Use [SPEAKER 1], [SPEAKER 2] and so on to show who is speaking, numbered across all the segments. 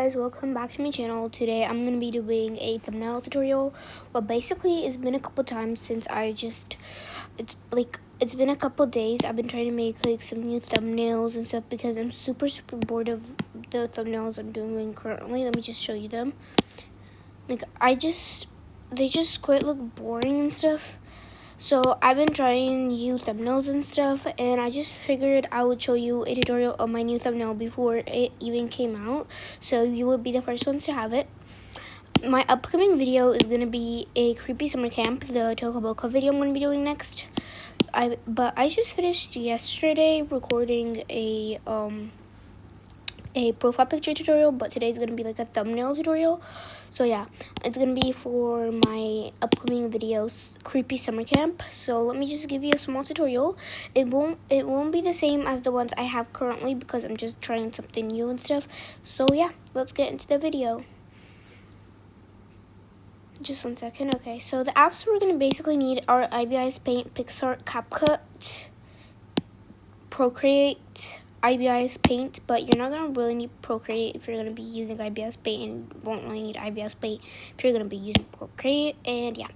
[SPEAKER 1] guys, welcome back to my channel. Today I'm going to be doing a thumbnail tutorial. Well, basically it's been a couple times since it's been a couple days. I've been trying to make like some new thumbnails and stuff because I'm super bored of the thumbnails I'm doing currently. Let me just show you them. Like they just quite look boring and stuff. So I've been trying new thumbnails and stuff, and I just figured I would show you a tutorial of my new thumbnail before it even came out, so you will be the first ones to have it. My upcoming video is going to be a creepy summer camp, the Tokaboka video I'm going to be doing next. But I just finished yesterday recording a profile picture tutorial, but today's going to be like a thumbnail tutorial. So yeah, it's going to be for my upcoming videos, creepy summer camp. So let me just give you a small tutorial. It won't be the same as the ones I have currently because I'm just trying something new and stuff. So yeah, let's get into the video. Just 1 second. Okay, so the apps we're going to basically need are IBIS Paint, Pixar, CapCut, Procreate, IBIS Paint, but you're not going to really need Procreate if you're going to be using IBIS Paint, and won't really need IBIS Paint if you're going to be using Procreate. And yeah.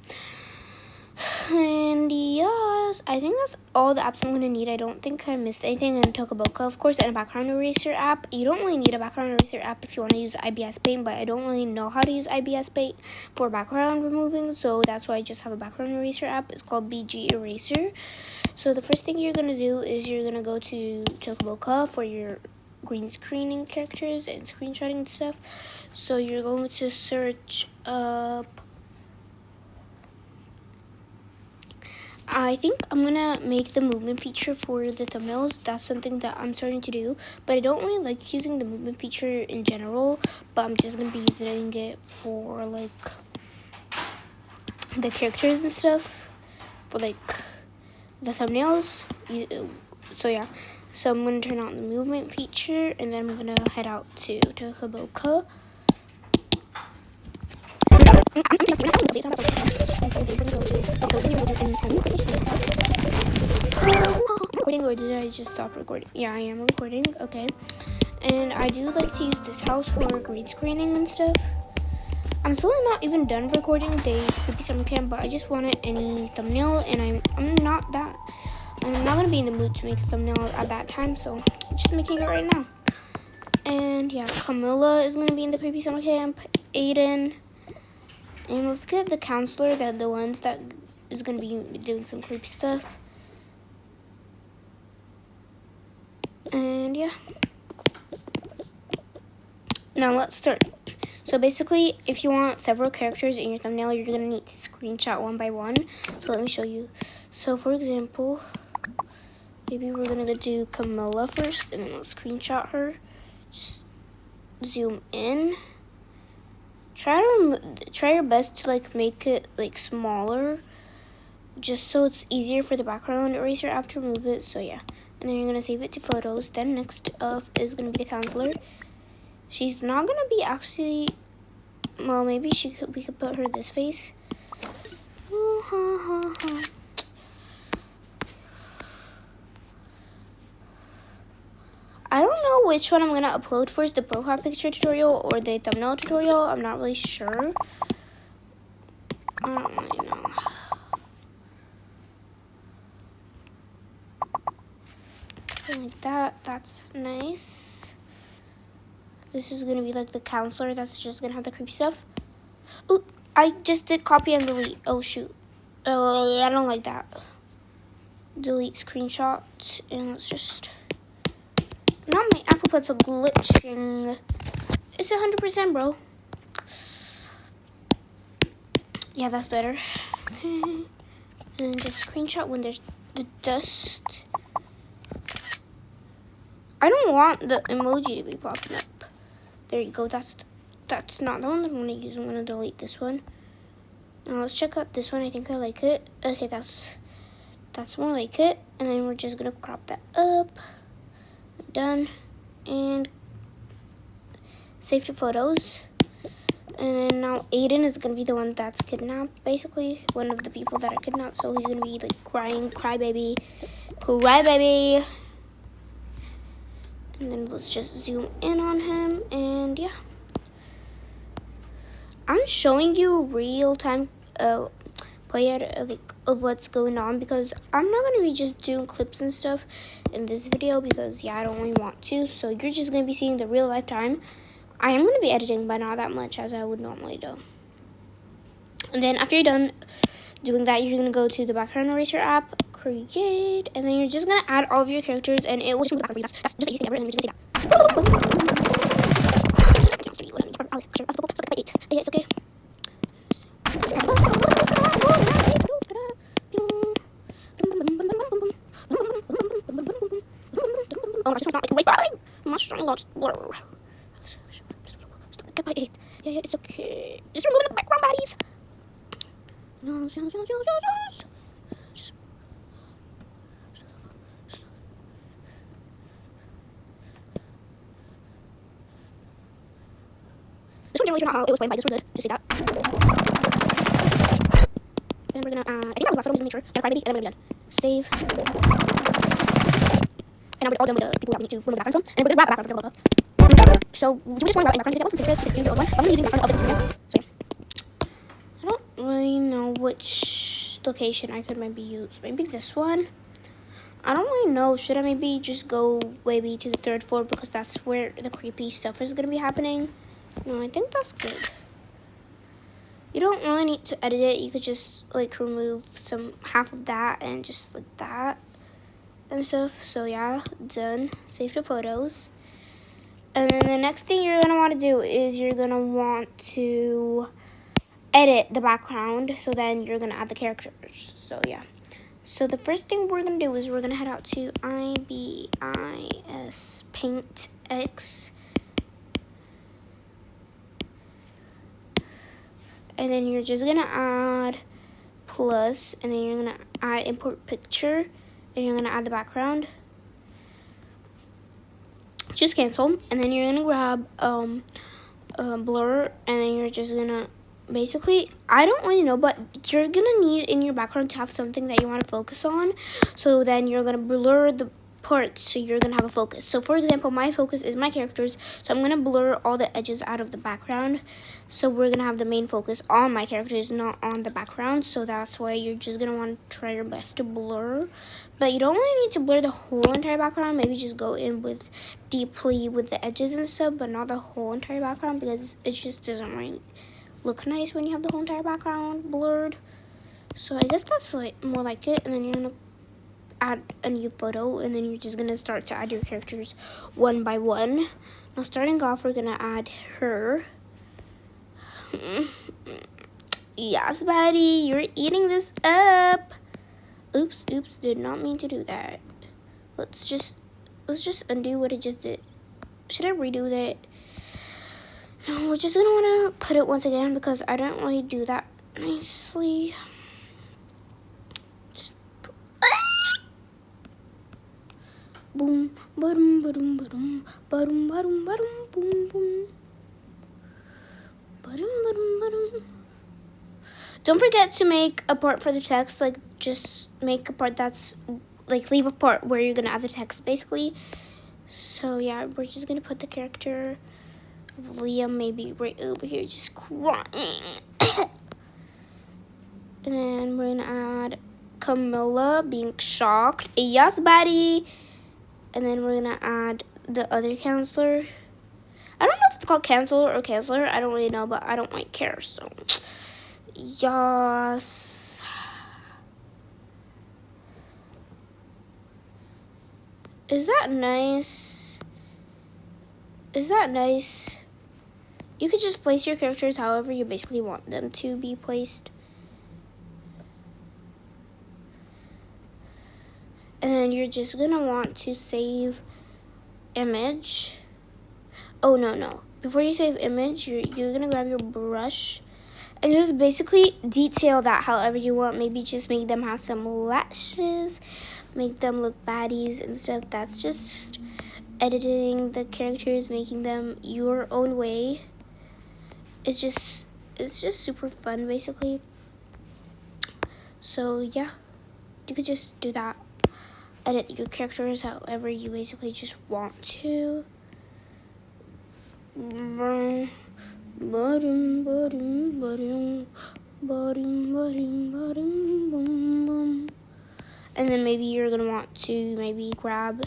[SPEAKER 1] And yes, I think that's all the apps I'm going to need. I don't think I missed anything in Tokaboka. Of course, and a background eraser app. You don't really need a background eraser app if you want to use IBIS Paint, but I don't really know how to use IBIS Paint for background removing, so that's why I just have a background eraser app. It's called BG Eraser. So the first thing you're going to do is you're going to go to Tokaboka for your green screening characters and screenshotting and stuff. So you're going to search up, I think I'm going to make the movement feature for the thumbnails. That's something that I'm starting to do, but I don't really like using the movement feature in general, but I'm just going to be using it for like the characters and stuff, for like the thumbnails. So yeah, so I'm going to turn on the movement feature, and then I'm going to head out to Tokaboka. Recording, or did I just stop recording? Yeah, I am recording. Okay, and I do like to use this house for green screening and stuff. I'm still not even done recording the creepy summer camp, but I just wanted any thumbnail, and I'm not gonna be in the mood to make a thumbnail at that time, so I'm just making it right now. And yeah, Camilla is gonna be in the creepy summer camp, Aiden, and let's get the counselor, the ones that is gonna be doing some creepy stuff. And yeah, now let's start. So basically, if you want several characters in your thumbnail, you're going to need to screenshot one by one. So let me show you. So for example, maybe we're going to do Camilla first, and then let's screenshot her. Just zoom in. Try your best to like make it like smaller, just so it's easier for the background eraser app to remove it. So yeah, and then you're going to save it to photos. Then next up is going to be the counselor. She's not gonna be actually, well, maybe we could put her this face. I don't know which one I'm gonna upload first, the profile picture tutorial or the thumbnail tutorial. I'm not really sure. I don't really know. Something like that. That's nice. This is going to be like the counselor that's just going to have the creepy stuff. Ooh, I just did copy and delete. Oh, shoot. Oh, I don't like that. Delete screenshot. And let's just... Now my Apple Pencil glitching. It's 100%, bro. Yeah, that's better. And just screenshot when there's the dust. I don't want the emoji to be popping up. There you go. That's not the one that I'm gonna use. I'm gonna delete this one. Now let's check out this one. I think I like it. Okay, that's more like it. And then we're just gonna crop that up. Done. And save to photos. And then now Aiden is gonna be the one that's kidnapped. Basically, one of the people that are kidnapped. So he's gonna be like crying, crybaby. And then let's just zoom in on him, and yeah. I'm showing you real time play of what's going on, because I'm not gonna be just doing clips and stuff in this video, because yeah, I don't really want to. So you're just gonna be seeing the real life time. I am gonna be editing, but not that much as I would normally do. And then after you're done doing that, you're gonna go to the background eraser app, create, and then you're just gonna add all of your characters, and it will just remove the background for you. That's just the easiest thing ever, and then you're just gonna take that. It's okay. Oh, my sister's not like race battling. My strong lots blur. Get by 8. Yeah, it's okay. Just removing the background baddies. No. This one generally turned out how it was played by this one good. Just see that. Then we're gonna I think that was the last one, just make sure. Get a crybaby, and then we're gonna be done. Save. And now we're all done with the people that we need to remove the background from. And we're gonna grab the background from the So do we just want to grab my background to get one from Pinterest to do your own one? I'm gonna use the background of the so yeah. I don't really know which location I could maybe use. Maybe this one. I don't really know. Should I maybe just go maybe to the 3rd floor, because that's where the creepy stuff is gonna be happening? No, I think that's good. You don't really need to edit it. You could just like remove half of that and just like that and stuff. So yeah, done. Save the photos. And then the next thing you're gonna want to do is you're gonna want to edit the background. So then you're gonna add the characters. So yeah. So the first thing we're gonna do is we're gonna head out to IBIS Paint X. And then you're just gonna add plus, and then you're gonna add import picture, and you're gonna add the background. Just cancel, and then you're gonna grab blur, and then you're just gonna basically, I don't really know, but you're gonna need in your background to have something that you want to focus on. So then you're gonna blur the parts, so you're gonna have a focus. So for example, my focus is my characters, so I'm gonna blur all the edges out of the background. So we're gonna have the main focus on my characters, not on the background. So that's why you're just gonna want to try your best to blur, but you don't really need to blur the whole entire background. Maybe just go in with deeply with the edges and stuff, but not the whole entire background, because it just doesn't really look nice when you have the whole entire background blurred. So I guess that's like more like it. And then you're gonna add a new photo, and then you're just gonna start to add your characters one by one. Now starting off, we're gonna add her. Yes, buddy, you're eating this up. Oops, did not mean to do that. Let's just undo what I just did. Should I redo that? No, we're just gonna wanna put it once again, because I didn't really do that nicely. Boom, ba-dum, ba-dum, ba-dum, ba-dum, ba-dum, ba-dum, boom, boom. Ba-dum, ba-dum, ba-dum. Don't forget to make a part for the text, like just make a part that's, like leave a part where you're gonna add the text, basically. So yeah, we're just gonna put the character of Liam maybe right over here, just crying. And then we're gonna add Camilla being shocked. Yes, buddy. And then we're gonna add the other counselor. I don't know if it's called counselor or counselor. I don't really know, but I don't like care. So, yes. Is that nice? Is that nice? You could just place your characters however you basically want them to be placed. And then you're just gonna want to save image. Oh, no. Before you save image, you're gonna grab your brush and just basically detail that however you want. Maybe just make them have some lashes, make them look baddies and stuff. That's just editing the characters, making them your own way. It's just super fun, basically. So yeah, you could just do that. Edit your characters however you basically just want to. Bottom, bottom, bottom, bottom, bottom, bottom, boom, boom. And then maybe you're gonna want to maybe grab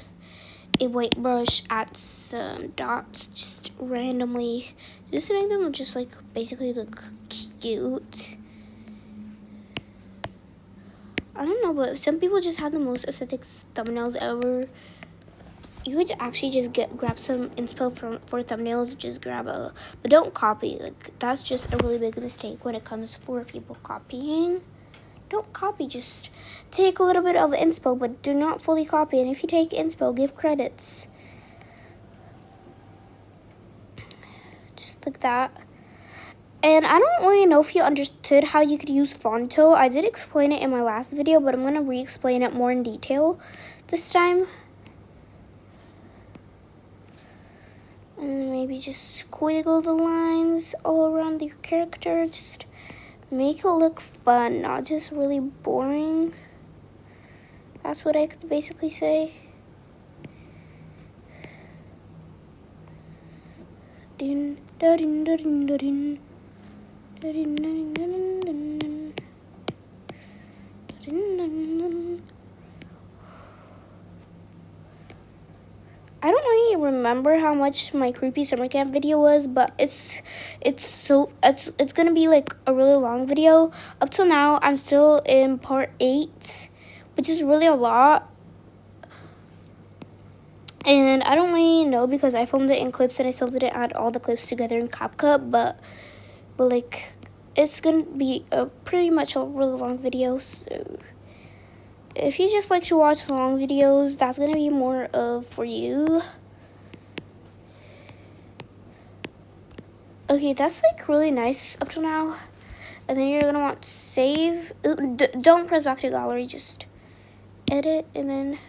[SPEAKER 1] a white brush, add some dots just randomly, just to make them just like basically look cute. I don't know, but some people just have the most aesthetic thumbnails ever. You could actually just grab some inspo for thumbnails, just grab a, but don't copy. Like, that's just a really big mistake when it comes for people copying. Don't copy, just take a little bit of inspo, but do not fully copy. And if you take inspo, give credits. Just like that. And I don't really know if you understood how you could use Fonto. I did explain it in my last video, but I'm going to re-explain it more in detail this time. And maybe just squiggle the lines all around your character. Just make it look fun, not just really boring. That's what I could basically say. Din, da, din, da, din, da, din. Da, din, da, din, da, din, da, din. Da, din, da, din, da, din. I don't really remember how much my creepy summer camp video was, but it's gonna be like a really long video. Up till now, I'm still in part 8, which is really a lot. And I don't really know because I filmed it in clips and I still didn't add all the clips together in CapCut, but like it's gonna be a pretty much a really long video. So if you just like to watch long videos, that's gonna be more of for you. Okay, that's like really nice up till now. And then you're gonna want to save. Don't press back to gallery, just edit and then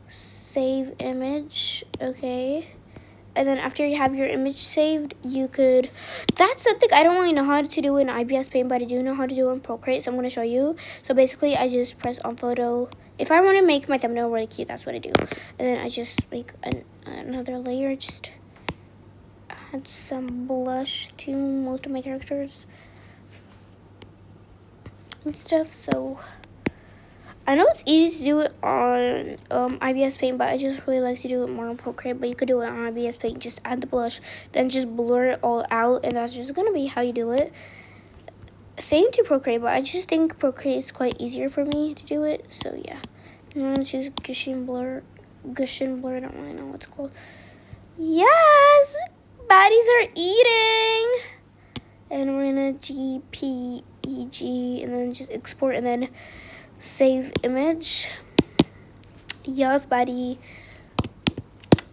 [SPEAKER 1] save image. Okay. And then after you have your image saved, you could, that's something I don't really know how to do in IBS Paint, but I do know how to do in Procreate, so I'm going to show you. So basically, I just press on photo. If I want to make my thumbnail really cute, that's what I do. And then I just make another layer, just add some blush to most of my characters and stuff. So I know it's easy to do it on IBS Paint, but I just really like to do it more on Procreate. But you could do it on IBS Paint, just add the blush, then just blur it all out, and that's just gonna be how you do it. Same to Procreate, but I just think Procreate is quite easier for me to do it. So yeah, I'm gonna choose Gaussian blur. I don't really know what it's called. Yes, baddies are eating, and we're gonna GPEG, and then just export, and then save image. Yes, buddy.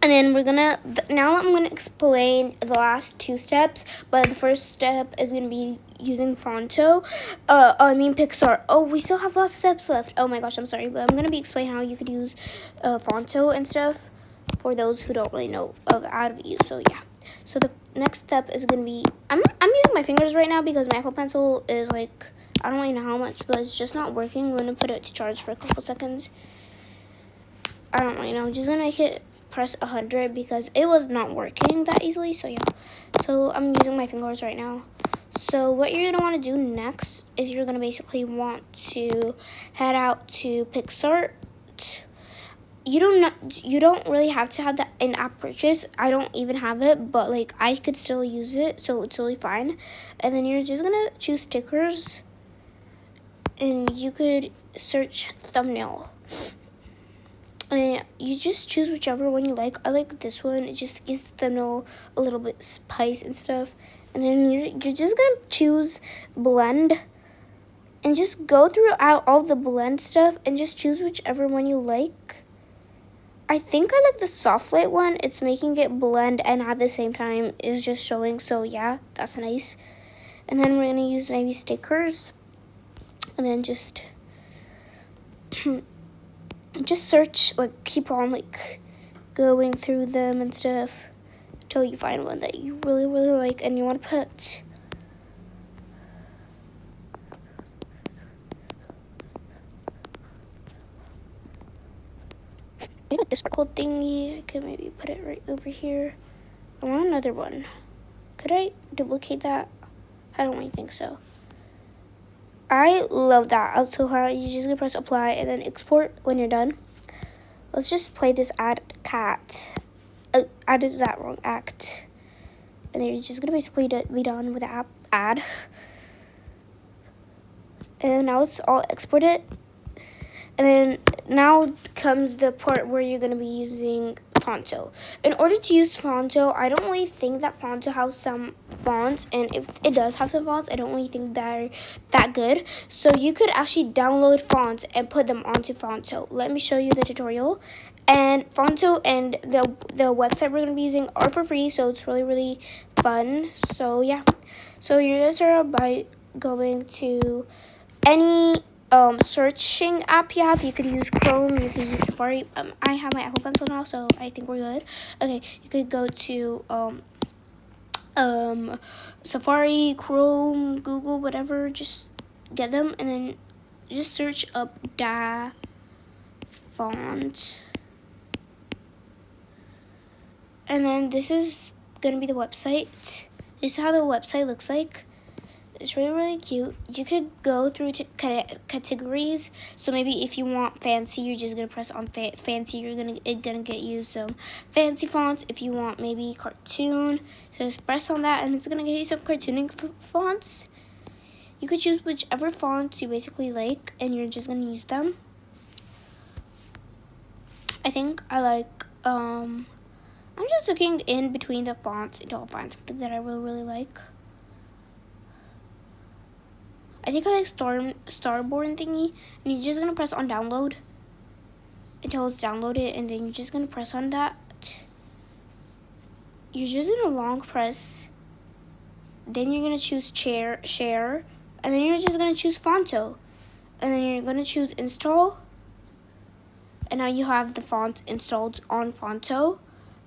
[SPEAKER 1] And then we're gonna, now I'm gonna explain the last 2 steps, but the first step is gonna be using Fonto. Pixar. Oh, we still have lots of steps left. Oh my gosh, I'm sorry, but I'm gonna be explaining how you could use Fonto and stuff for those who don't really know out of you. So yeah. So the next step is gonna be, I'm using my fingers right now because my Apple Pencil is like, I don't really know how much, but it's just not working. We're gonna put it to charge for a couple seconds. I don't really know. I'm just gonna make it press 100 because it was not working that easily. So yeah. So I'm using my fingers right now. So what you're gonna want to do next is you're gonna basically want to head out to PixArt. You don't really have to have that in-app purchase. I don't even have it, but like I could still use it, so it's totally fine. And then you're just gonna choose stickers. And you could search thumbnail. And you just choose whichever one you like. I like this one. It just gives the thumbnail a little bit spice and stuff. And then you're just going to choose blend. And just go throughout all the blend stuff and just choose whichever one you like. I think I like the soft light one. It's making it blend and at the same time is just showing. So yeah, that's nice. And then we're going to use maybe stickers. And then just search, like keep on like going through them and stuff until you find one that you really like and you want to put. I got this sparkle thingy. I can maybe put it right over here. I want another one. Could I duplicate that? I don't really think so. I love that. Up to how you just gonna press apply and then export when you're done. Let's just play this add cat. I did that wrong. Act. And then you're just gonna basically be done with the app add. And now it's all exported. And then now comes the part where you're gonna be using Fonto. In order to use Fonto, I don't really think that Fonto has some fonts, and if it does have some fonts, I don't really think they're that good. So you could actually download fonts and put them onto Fonto. Let me show you the tutorial. And Fonto and the website we're gonna be using are for free, so it's really fun. So yeah, so you're gonna start out by going to any searching app you have. You could use Chrome, you could use Safari. I have my Apple Pencil now, so I think we're good. Okay, you could go to Safari, Chrome, Google, whatever. Just get them and then just search up da font. And then this is gonna be the website. This is how the website looks like. It's really cute. You could go through to categories. So maybe if you want fancy, you're just gonna press on fancy. You're gonna get you some fancy fonts. If you want maybe cartoon, so just press on that, and it's gonna get you some cartooning fonts. You could choose whichever fonts you basically like, and you're just gonna use them. I think I like I'm just looking in between the fonts until I find something that I really like. I think I like Starborn thingy, and you're just gonna press on download until it's downloaded, and then you're just gonna press on that. You're just gonna long press, then you're gonna choose share, and then you're just gonna choose Fonto, and then you're gonna choose install, and now you have the font installed on Fonto,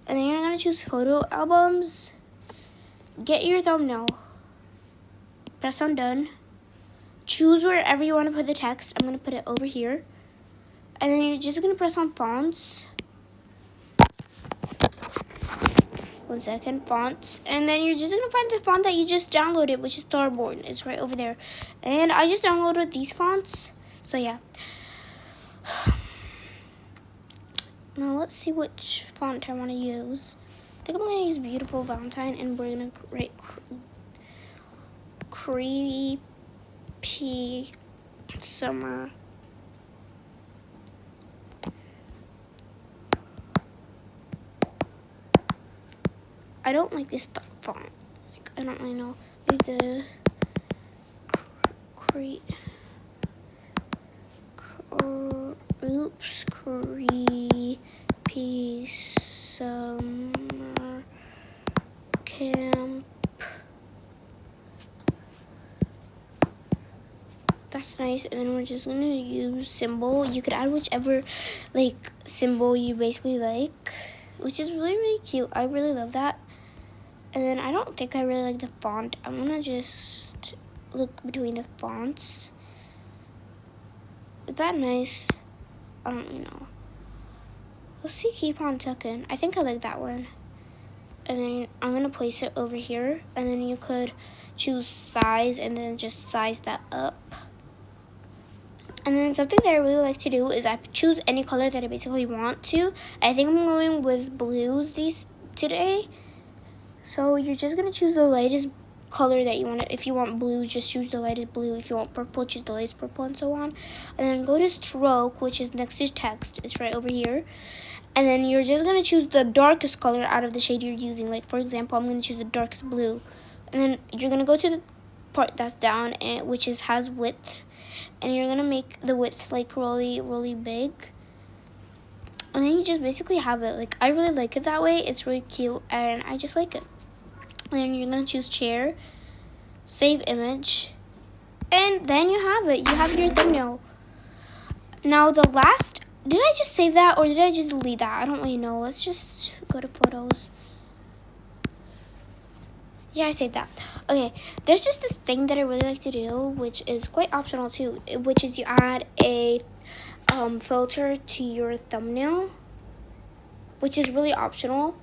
[SPEAKER 1] and then you're gonna choose photo albums, get your thumbnail, press on done. Choose wherever you want to put the text. I'm going to put it over here. And then you're just going to press on fonts. 1 second, fonts. And then you're just going to find the font that you just downloaded, which is Starborn. It's right over there. And I just downloaded these fonts. So yeah. Now let's see which font I want to use. I think I'm going to use Beautiful Valentine, and we're going to write Creepy Summer. I don't like this font. Like, I don't really know. Maybe the creepy summer camp. That's nice. And then we're just gonna use symbol. You could add whichever like symbol you basically like, which is really cute. I really love that. And then I don't think I really like the font. I'm gonna just look between the fonts. Is that nice? I don't really know. Let's see, keep on tucking. I think I like that one. And then I'm gonna place it over here, and then you could choose size and then just size that up. And then something that I really like to do is I choose any color that I basically want to. I think I'm going with blues today. So you're just gonna choose the lightest color that you want. If you want blue, just choose the lightest blue. If you want purple, choose the lightest purple, and so on. And then go to stroke, which is next to text. It's right over here. And then you're just gonna choose the darkest color out of the shade you're using. Like for example, I'm gonna choose the darkest blue. And then you're gonna go to the part that's down, and which has width. And you're gonna make the width like really big. And then you just basically have it. Like, I really like it that way. It's really cute, and I just like it. And then you're gonna choose chair, save image, and then you have it. You have your thumbnail. Now did I just save that or did I just delete that? I don't really know. Let's just go to photos. Yeah, I saved that. Okay, there's just this thing that I really like to do, which is quite optional too, which is you add a filter to your thumbnail, which is really optional.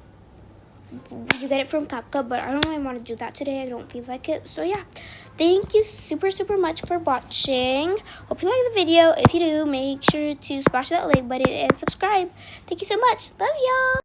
[SPEAKER 1] you get it from CapCut, but I don't really want to do that today. I don't feel like it. So yeah, thank you super much for watching. Hope you like the video. If you do, make sure to smash that like button and subscribe. Thank you so much. Love y'all.